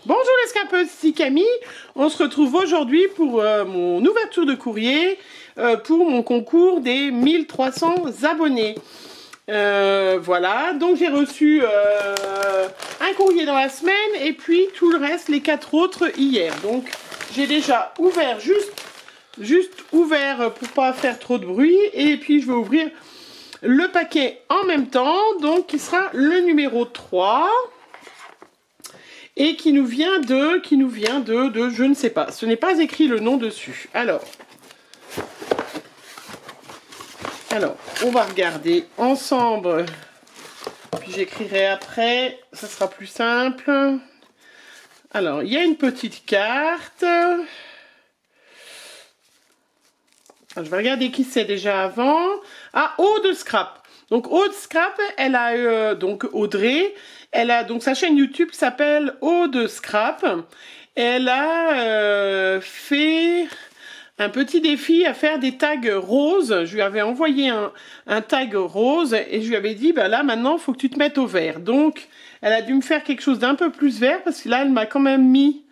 Bonjour les scapeuses, c'est Camille. On se retrouve aujourd'hui pour mon ouverture de courrier pour mon concours des 1300 abonnés. Voilà, donc j'ai reçu un courrier dans la semaine et puis tout le reste, les 4 autres hier. Donc j'ai déjà ouvert, juste ouvert pour pas faire trop de bruit, et puis je vais ouvrir le paquet en même temps, donc qui sera le numéro 3. Et qui nous vient de, je ne sais pas. Ce n'est pas écrit le nom dessus. Alors, on va regarder ensemble. Puis j'écrirai après, ça sera plus simple. Alors, il y a une petite carte. Alors, je vais regarder qui c'est déjà avant. Ah, Aude Scrap. Donc Aude Scrap, elle a donc Audrey. Elle a donc sa chaîne YouTube qui s'appelle Aude Scrap. Elle a fait un petit défi à faire des tags roses. Je lui avais envoyé un tag rose et je lui avais dit, bah là maintenant il faut que tu te mettes au vert. Donc elle a dû me faire quelque chose d'un peu plus vert parce que là elle m'a quand même mis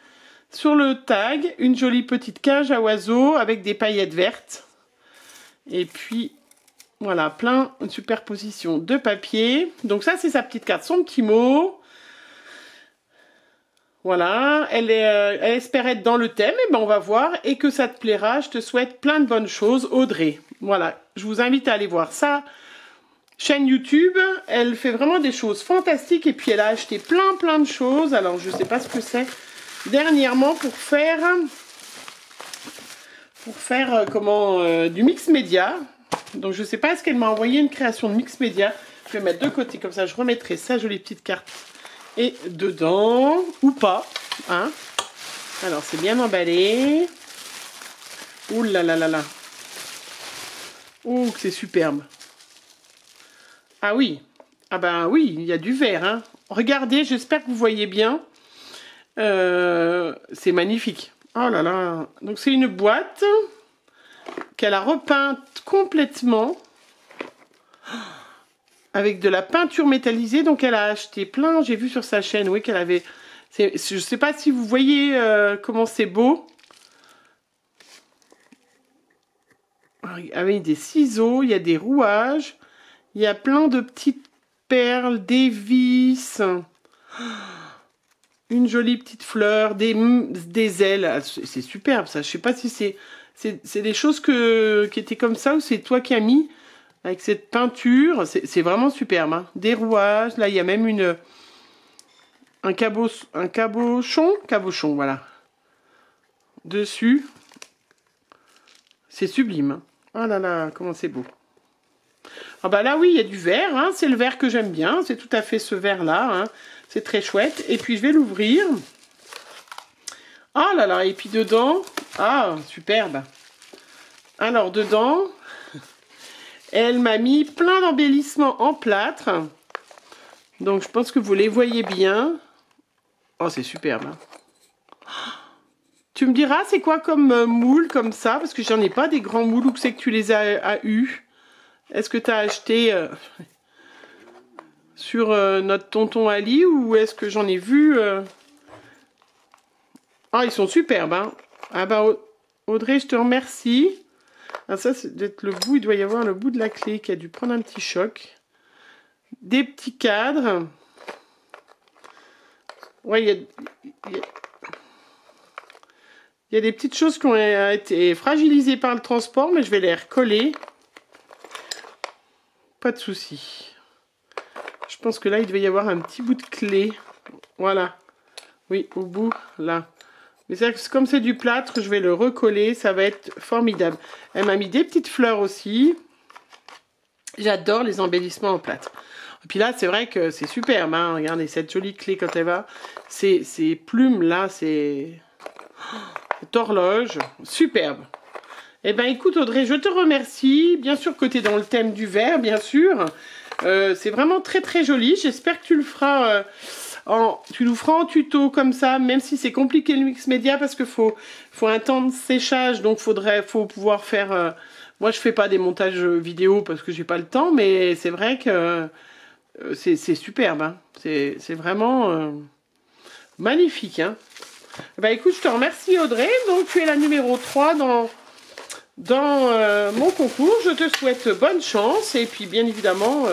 sur le tag une jolie petite cage à oiseaux avec des paillettes vertes. Et puis voilà, une superposition de papier. Donc ça, c'est sa petite carte, son petit mot. Voilà, elle espère être dans le thème. Et ben on va voir. Et que ça te plaira. Je te souhaite plein de bonnes choses, Audrey. Voilà, je vous invite à aller voir sa chaîne YouTube. Elle fait vraiment des choses fantastiques. Et puis elle a acheté plein de choses. Alors, je sais pas ce que c'est. Dernièrement, pour faire du mix média. Donc je sais pas, est-ce qu'elle m'a envoyé une création de mix média. Je vais mettre de côté, comme ça je remettrai sa jolie petite carte et dedans, ou pas, hein. Alors c'est bien emballé. Ouh là là là là. Ouh, c'est superbe. Ah oui, ah ben oui, il y a du vert, hein. Regardez, j'espère que vous voyez bien. C'est magnifique. Oh là là. Donc c'est une boîte qu'elle a repeinte complètement avec de la peinture métallisée. Donc elle a acheté plein, j'ai vu sur sa chaîne, oui, qu'elle avait, je sais pas si vous voyez comment c'est beau, avec des ciseaux, il y a des rouages, il y a plein de petites perles, des vis, une jolie petite fleur, des ailes. C'est superbe ça. Je sais pas si c'est des choses qui étaient comme ça ou c'est toi qui as mis avec cette peinture. C'est vraiment superbe, hein. Des rouages. Là, il y a même un cabochon, voilà. Dessus. C'est sublime. Oh là là, comment c'est beau. Ah bah là, oui, il y a du vert, hein. C'est le vert que j'aime bien. C'est tout à fait ce vert-là, hein. C'est très chouette. Et puis, je vais l'ouvrir. Ah là là, et puis dedans... Ah, superbe. Alors, dedans, elle m'a mis plein d'embellissements en plâtre. Donc, je pense que vous les voyez bien. Oh, c'est superbe, hein. Tu me diras, c'est quoi comme moule, comme ça? Parce que j'en ai pas des grands moules. Où c'est que tu les as eu? Est-ce que tu as acheté sur notre tonton Ali? Ou est-ce que j'en ai vu Ah, ils sont superbes, hein. Ah bah, Audrey, je te remercie. Ah, ça, c'est d'être le bout. Il doit y avoir le bout de la clé qui a dû prendre un petit choc. Des petits cadres. Ouais, il y a des petites choses qui ont été fragilisées par le transport, mais je vais les recoller. Pas de souci. Je pense que là, il devait y avoir un petit bout de clé. Voilà. Oui, au bout, là. Mais comme c'est du plâtre, je vais le recoller, ça va être formidable. Elle m'a mis des petites fleurs aussi. J'adore les embellissements en plâtre. Et puis là, c'est vrai que c'est superbe, hein. Regardez cette jolie clé quand elle va. Ces plumes là, c'est... Cette horloge, superbe. Eh ben écoute Audrey, je te remercie. Bien sûr que tu es dans le thème du vert, bien sûr. C'est vraiment très joli. J'espère que tu le feras... tu nous feras en tuto comme ça, même si c'est compliqué le mix média parce qu'il faut un temps de séchage, donc faut pouvoir faire... moi je fais pas des montages vidéo parce que j'ai pas le temps, mais c'est vrai que c'est superbe, hein. C'est vraiment Magnifique, hein. Bah écoute, je te remercie Audrey. Donc tu es la numéro 3 dans mon concours. Je te souhaite bonne chance. Et puis bien évidemment,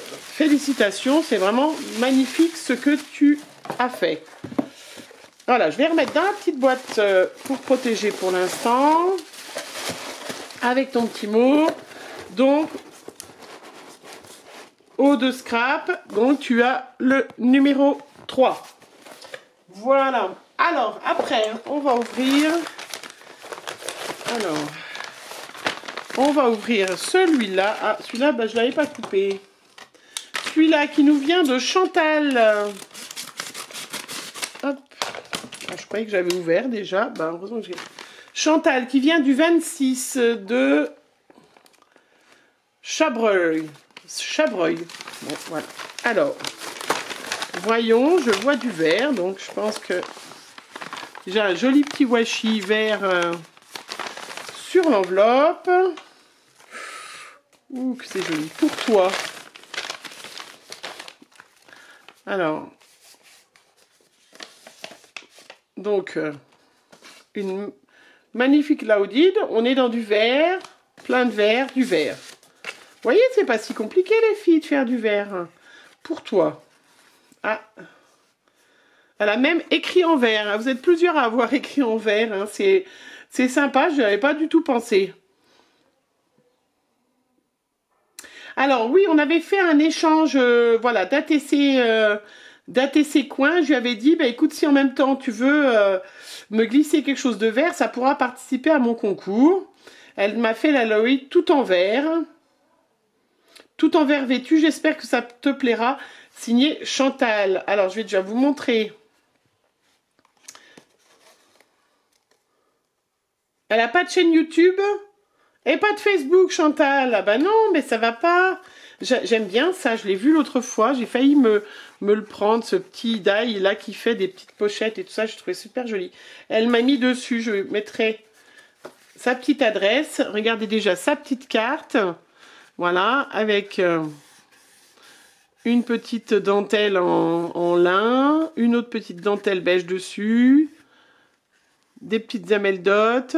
félicitations. C'est vraiment magnifique ce que tu as fait. Voilà, je vais remettre dans la petite boîte pour protéger pour l'instant. Avec ton petit mot. Donc, eau de scrap. Donc tu as le numéro 3. Voilà. Alors, après, on va ouvrir. Alors, on va ouvrir celui-là. Ah, celui-là, bah, je ne l'avais pas coupé. Celui-là qui nous vient de Chantal. Hop. Ah, je croyais que j'avais ouvert déjà. Bah, heureusement que j'ai... Chantal qui vient du 26 de Chabreuil. Chabreuil. Bon, voilà. Alors... Voyons, je vois du vert, donc je pense que j'ai un joli petit washi vert sur l'enveloppe. Ouh, que c'est joli. Pour toi. Alors, donc, une magnifique Laudide. On est dans du vert, plein de vert, du vert. Vous voyez, c'est pas si compliqué les filles de faire du vert. Pour toi. Ah, elle a même écrit en vert. Vous êtes plusieurs à avoir écrit en vert. Hein. C'est sympa, je n'y avais pas du tout pensé. Alors oui, on avait fait un échange voilà, d'ATC coin. Je lui avais dit, bah, écoute, si en même temps tu veux me glisser quelque chose de vert, ça pourra participer à mon concours. Elle m'a fait la Loïc tout en vert. Tout en vert vêtu. J'espère que ça te plaira. Signé Chantal. Alors, je vais déjà vous montrer. Elle n'a pas de chaîne YouTube et pas de Facebook, Chantal. Ah bah non, mais ça va pas. J'aime bien ça. Je l'ai vu l'autre fois. J'ai failli me le prendre, ce petit die là qui fait des petites pochettes et tout ça. Je trouvais super joli. Elle m'a mis dessus. Je mettrai sa petite adresse. Regardez déjà sa petite carte. Voilà, avec... une petite dentelle en lin, une autre petite dentelle beige dessus, des petites ameldotes,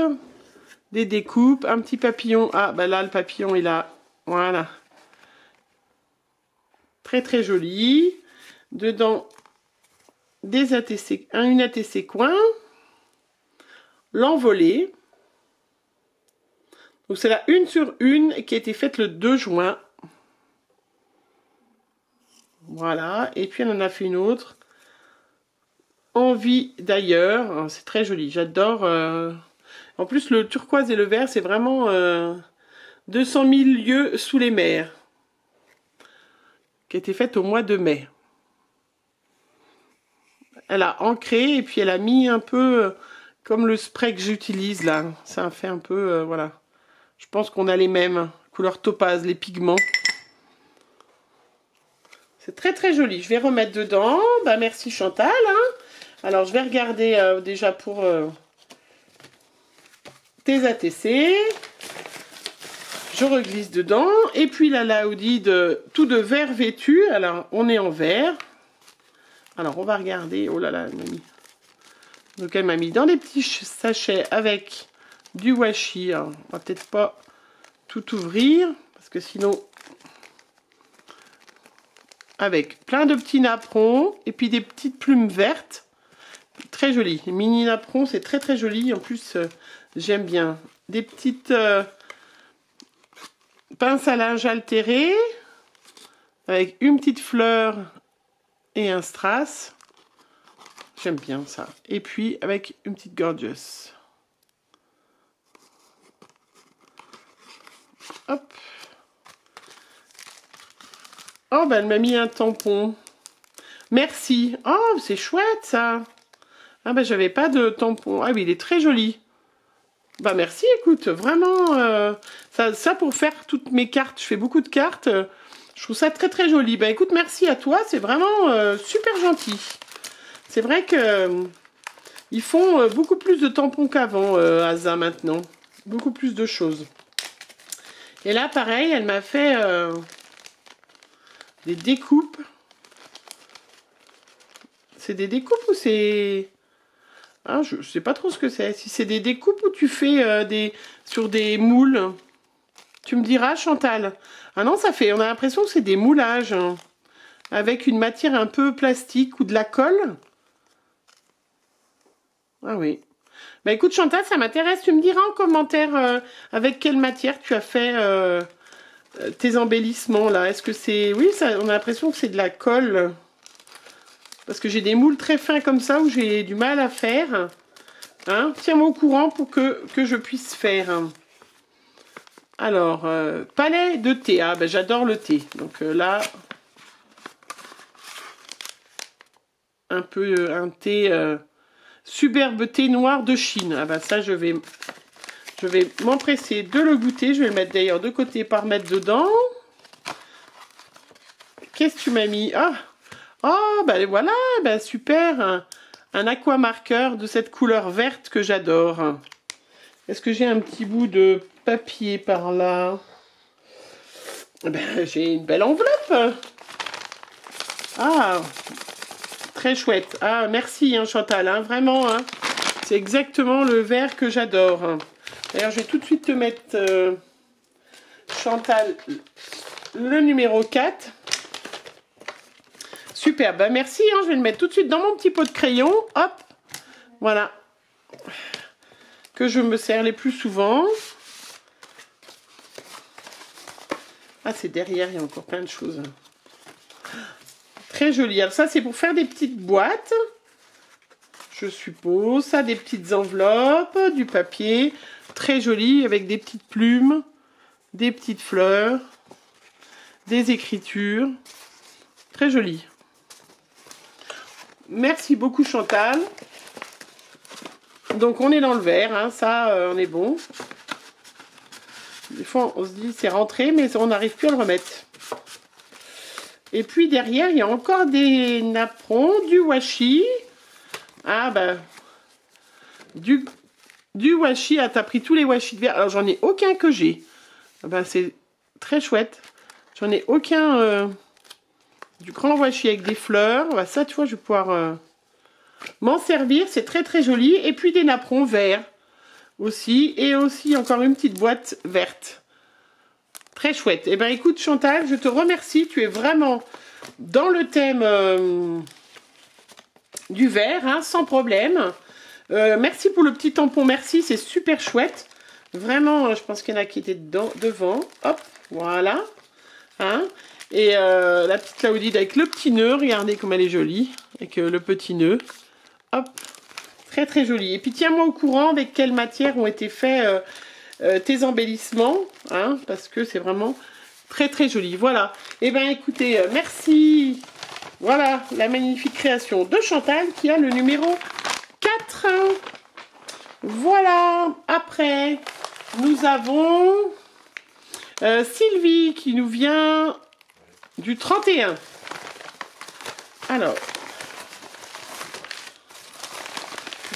des découpes, un petit papillon. Ah, bah là, le papillon, il a... Voilà. Très, très joli. Dedans, des ATC, une ATC coin. L'envolée. Donc, c'est la 1 sur 1 qui a été faite le 2 juin. Voilà, et puis elle en a fait une autre. Envie d'ailleurs, c'est très joli, j'adore. En plus, le turquoise et le vert, c'est vraiment 200 000 lieues sous les mers. Qui a été faite au mois de mai. Elle a ancré et puis elle a mis un peu comme le spray que j'utilise là. Ça fait un peu, voilà. Je pense qu'on a les mêmes, couleur topaz, les pigments. C'est très très joli. Je vais remettre dedans. Bah merci Chantal. Hein. Alors je vais regarder déjà pour tes ATC. Je reglisse dedans. Et puis la Laudide tout de vert vêtu. Alors on est en vert. Alors on va regarder. Oh là là, elle m'a mis. Donc elle m'a mis dans des petits sachets avec du washi. On va peut-être pas tout ouvrir parce que sinon... Avec plein de petits napperons et puis des petites plumes vertes. Très joli. Les mini napperons, c'est très très joli. En plus, j'aime bien. Des petites pinces à linge altérées. Avec une petite fleur et un strass. J'aime bien ça. Et puis avec une petite gorgeous. Hop. Oh, ben elle m'a mis un tampon. Merci. Oh, c'est chouette ça. Ah ben j'avais pas de tampon. Ah oui, il est très joli. Bah merci, écoute, vraiment, ça pour faire toutes mes cartes. Je fais beaucoup de cartes. Je trouve ça très très joli. Bah écoute, merci à toi. C'est vraiment super gentil. C'est vrai que ils font beaucoup plus de tampons qu'avant, Asa, maintenant. Beaucoup plus de choses. Et là, pareil, elle m'a fait... des découpes. C'est des découpes ou c'est... Ah, je sais pas trop ce que c'est. Si c'est des découpes ou tu fais sur des moules. Tu me diras, Chantal. Ah non, ça fait... On a l'impression que c'est des moulages. Hein, avec une matière un peu plastique ou de la colle. Ah oui. Bah écoute, Chantal, ça m'intéresse. Tu me diras en commentaire avec quelle matière tu as fait tes embellissements, là. Est-ce que c'est... Oui, ça, on a l'impression que c'est de la colle. Parce que j'ai des moules très fins comme ça où j'ai du mal à faire. Hein, tiens-moi au courant pour que je puisse faire. Alors, palais de thé. Ah, ben j'adore le thé. Donc là, un thé, superbe thé noir de Chine. Ah ben ça, je vais m'empresser de le goûter. Je vais le mettre d'ailleurs de côté par mettre dedans. Qu'est-ce que tu m'as mis? Ah, oh, ben voilà, ben super. Un aquamarqueur de cette couleur verte que j'adore. Est-ce que j'ai un petit bout de papier par là? Ben, j'ai une belle enveloppe. Ah, très chouette. Ah, merci hein, Chantal, hein, vraiment. Hein, c'est exactement le vert que j'adore. D'ailleurs, je vais tout de suite te mettre, Chantal, le numéro 4. Super, ben merci, hein, je vais le mettre tout de suite dans mon petit pot de crayon. Hop, voilà. Que je me sers les plus souvent. Ah, c'est derrière, il y a encore plein de choses. Très joli. Alors ça, c'est pour faire des petites boîtes. Je suppose. Ça, des petites enveloppes, du papier. Très joli, avec des petites plumes, des petites fleurs, des écritures. Très joli. Merci beaucoup Chantal. Donc on est dans le vert, hein, ça on est bon. Des fois on se dit c'est rentré mais on n'arrive plus à le remettre. Et puis derrière il y a encore des napperons, du washi. Ah ben du washi, ah t'as pris tous les washi de verre. Alors j'en ai aucun que j'ai. Ah, ben, c'est très chouette. J'en ai aucun du grand washi avec des fleurs. Ben, ça tu vois je vais pouvoir... m'en servir, c'est très très joli. Et puis des napperons verts aussi. Et aussi encore une petite boîte verte. Très chouette. Et ben écoute Chantal, je te remercie. Tu es vraiment dans le thème du vert, hein, sans problème. Merci pour le petit tampon, merci, c'est super chouette. Vraiment, je pense qu'il y en a qui étaient devant. Hop, voilà. Hein. Et la petite Claudine avec le petit nœud, regardez comme elle est jolie. Avec le petit nœud. Hop, très très joli. Et puis tiens-moi au courant avec quelle matière ont été faits tes embellissements, hein, parce que c'est vraiment très très joli. Voilà. Et ben écoutez, merci. Voilà la magnifique création de Chantal qui a le numéro 4. Voilà. Après, nous avons Sylvie qui nous vient du 31. Alors.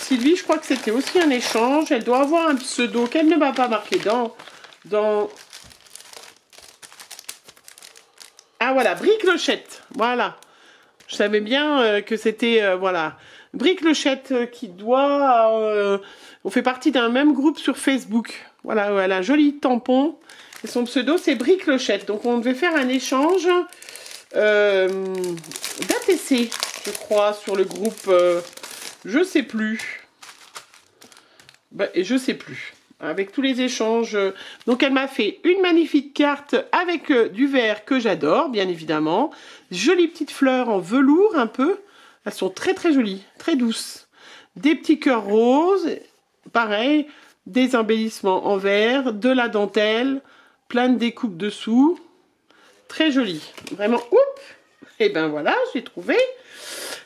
Sylvie, je crois que c'était aussi un échange. Elle doit avoir un pseudo qu'elle ne m'a pas marqué dans... Ah voilà, Briclochette. Voilà. Je savais bien que c'était... voilà. Briclochette qui doit... on fait partie d'un même groupe sur Facebook. Voilà, elle a un joli tampon. Et son pseudo, c'est Briclochette. Donc on devait faire un échange d'ATC, je crois, sur le groupe... je sais plus. Ben, et je sais plus. Avec tous les échanges. Donc elle m'a fait une magnifique carte avec du vert que j'adore, bien évidemment. Jolies petites fleurs en velours un peu. Elles sont très très jolies, très douces. Des petits cœurs roses. Pareil. Des embellissements en vert. De la dentelle. Plein de découpes dessous. Très joli. Vraiment, oups. Et ben voilà, j'ai trouvé.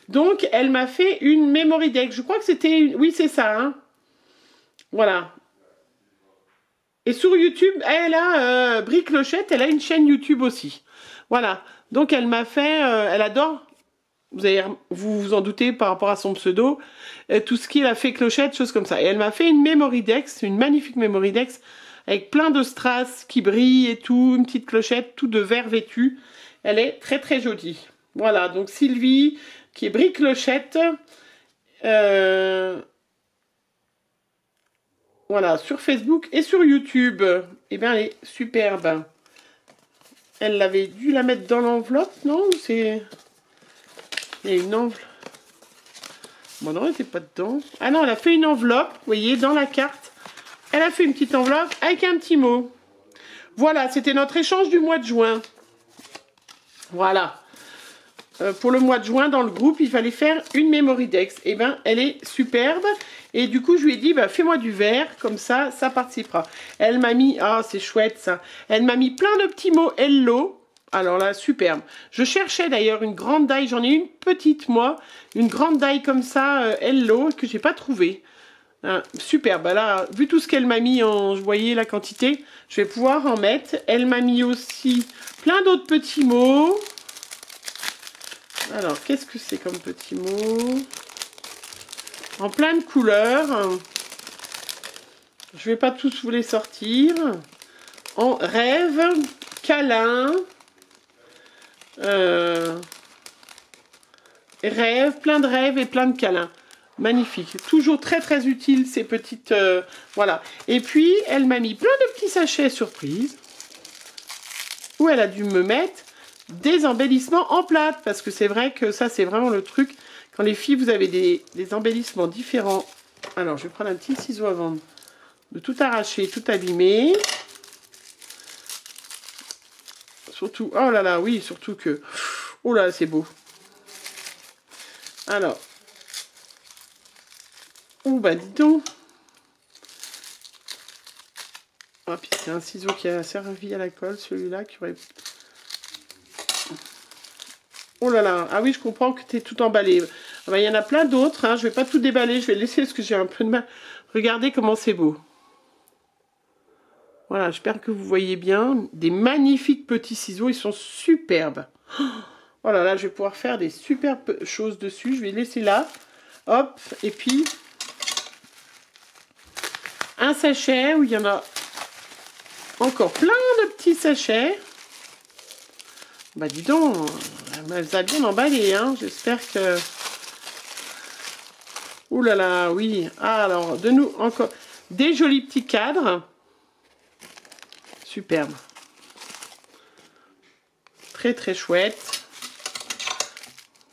Donc, elle m'a fait une memory deck. Je crois que c'était... Oui, c'est ça. Hein. Voilà. Et sur YouTube, elle a... Briclochette, elle a une chaîne YouTube aussi. Voilà. Donc, elle m'a fait... elle adore... Vous vous en doutez par rapport à son pseudo. Tout ce qui est la fée clochette, choses comme ça. Et elle m'a fait une memory deck. Une magnifique memory deck. Avec plein de strass qui brillent et tout. Une petite clochette, tout de vert vêtu. Elle est très très jolie. Voilà. Donc, Sylvie... qui est Briclochette. Voilà, sur Facebook et sur YouTube. Eh bien, elle est superbe. Elle avait dû la mettre dans l'enveloppe, non? C'est... Il y a une enveloppe. Bon, non, elle n'était pas dedans. Ah non, elle a fait une enveloppe, vous voyez, dans la carte. Elle a fait une petite enveloppe avec un petit mot. Voilà, c'était notre échange du mois de juin. Voilà. Pour le mois de juin, dans le groupe, il fallait faire une Memory Dex. Eh bien, elle est superbe. Et du coup, je lui ai dit, bah, fais-moi du vert, comme ça, ça participera. Elle m'a mis, ah, c'est chouette ça. Elle m'a mis plein de petits mots hello. Alors là, superbe. Je cherchais d'ailleurs une grande die, j'en ai une petite, moi. Une grande die comme ça, hello, que j'ai pas trouvée. Superbe. Bah là, vu tout ce qu'elle m'a mis, vous voyez la quantité, je vais pouvoir en mettre. Elle m'a mis aussi plein d'autres petits mots. Alors, qu'est-ce que c'est comme petits mots? En plein de couleurs. Je vais pas tous vous les sortir. En rêve, câlin, rêve, plein de rêves et plein de câlins. Magnifique. Toujours très très utile ces petites... voilà. Et puis, elle m'a mis plein de petits sachets surprise. Où elle a dû me mettre des embellissements en plâtre. Parce que c'est vrai que ça, c'est vraiment le truc. Quand les filles, vous avez des embellissements différents. Alors, je vais prendre un petit ciseau avant de tout arracher, tout abîmer. Surtout, oh là là, oui, surtout que... Oh là, c'est beau. Alors. Oh, bah, dis donc. Ah, puis c'est un ciseau qui a servi à la colle, celui-là, qui aurait... Oh là là, ah oui, je comprends que tu es tout emballé. Ah bah, y en a plein d'autres, hein. Je vais pas tout déballer, je vais laisser parce que j'ai un peu de mal. Regardez comment c'est beau. Voilà, j'espère que vous voyez bien. Des magnifiques petits ciseaux, ils sont superbes. Oh là là, je vais pouvoir faire des superbes choses dessus. Je vais laisser là. Hop, et puis un sachet où il y en a encore plein de petits sachets. Bah dis donc, elle a bien emballé, hein. J'espère que... Ouh là là, oui. Ah, alors, de nous, encore des jolis petits cadres. Superbe. Très très chouette.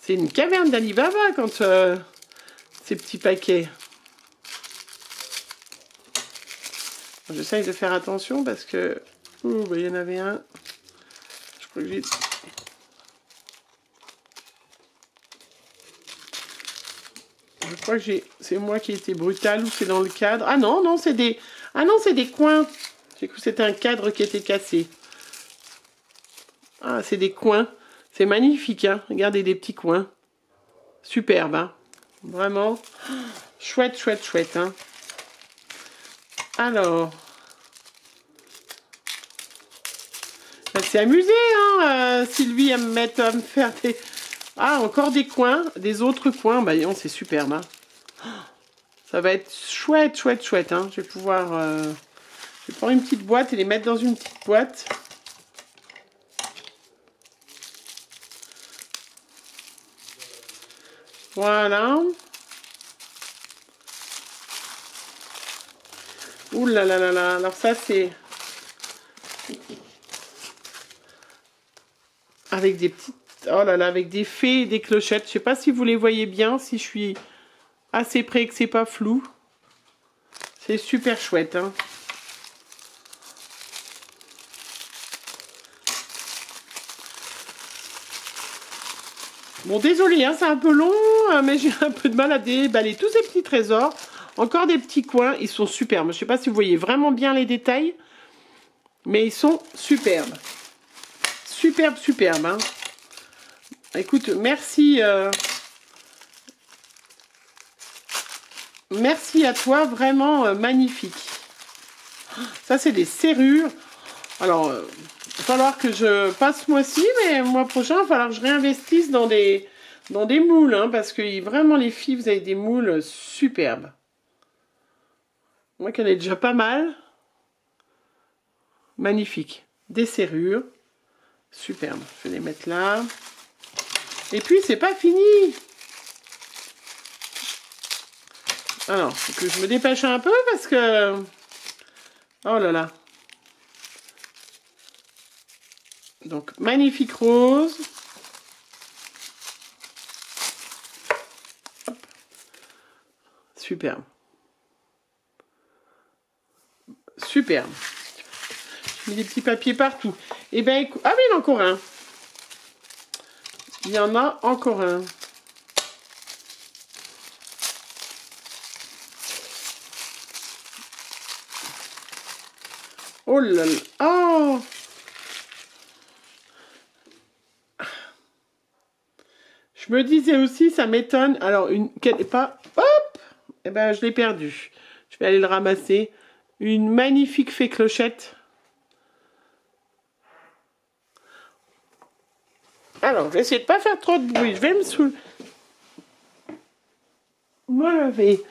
C'est une caverne d'Alibaba quand ces petits paquets. J'essaye de faire attention parce que... Ouh, bah, il y en avait un. Je crois que j'ai... Je crois que c'est moi qui ai été brutal ou c'est dans le cadre. Ah non, non, c'est des... Ah non, c'est des coins. J'ai cru que c'était un cadre qui était cassé. Ah, c'est des coins. C'est magnifique, hein. Regardez, des petits coins. Superbe, hein. Vraiment. Chouette, chouette, chouette, hein. Alors. Elle s'est amusée, hein, Sylvie, à me faire des... Ah, encore des coins, des autres coins. Bah, c'est superbe, hein. Ça va être chouette, chouette, chouette, hein. Je vais pouvoir... Je vais prendre une petite boîte et les mettre dans une petite boîte. Voilà. Ouh là là là là. Alors ça, c'est... Avec des petites... Oh là là, avec des fées et des clochettes. Je sais pas si vous les voyez bien, si je suis assez près que c'est pas flou. C'est super chouette, hein. Bon, désolé, hein, c'est un peu long, mais j'ai un peu de mal à déballer tous ces petits trésors. Encore des petits coins, ils sont superbes. Je ne sais pas si vous voyez vraiment bien les détails, mais ils sont superbes. Superbes, superbes, hein. Écoute, merci. Merci à toi, vraiment magnifique. Ça, c'est des serrures. Alors, il va falloir que je passe ce mois-ci, mais le mois prochain, il va falloir que je réinvestisse dans des moules, hein, parce que vraiment, les filles, vous avez des moules superbes. Moi, qu'elle est déjà pas mal. Magnifique. Des serrures. Superbe. Je vais les mettre là. Et puis, c'est pas fini. Alors, faut que je me dépêche un peu parce que... Oh là là. Donc, magnifique rose. Hop. Superbe. Superbe. Je mets des petits papiers partout. Et ben, écoute... Ah oui, il y en a encore un. Il y en a encore un. Oh là là. Oh! Je me disais aussi, ça m'étonne. Alors, qu'elle n'est pas... Hop! Eh ben, je l'ai perdu. Je vais aller le ramasser. Une magnifique fée clochette. Alors, je vais essayer de pas faire trop de bruit. Je vais me lever.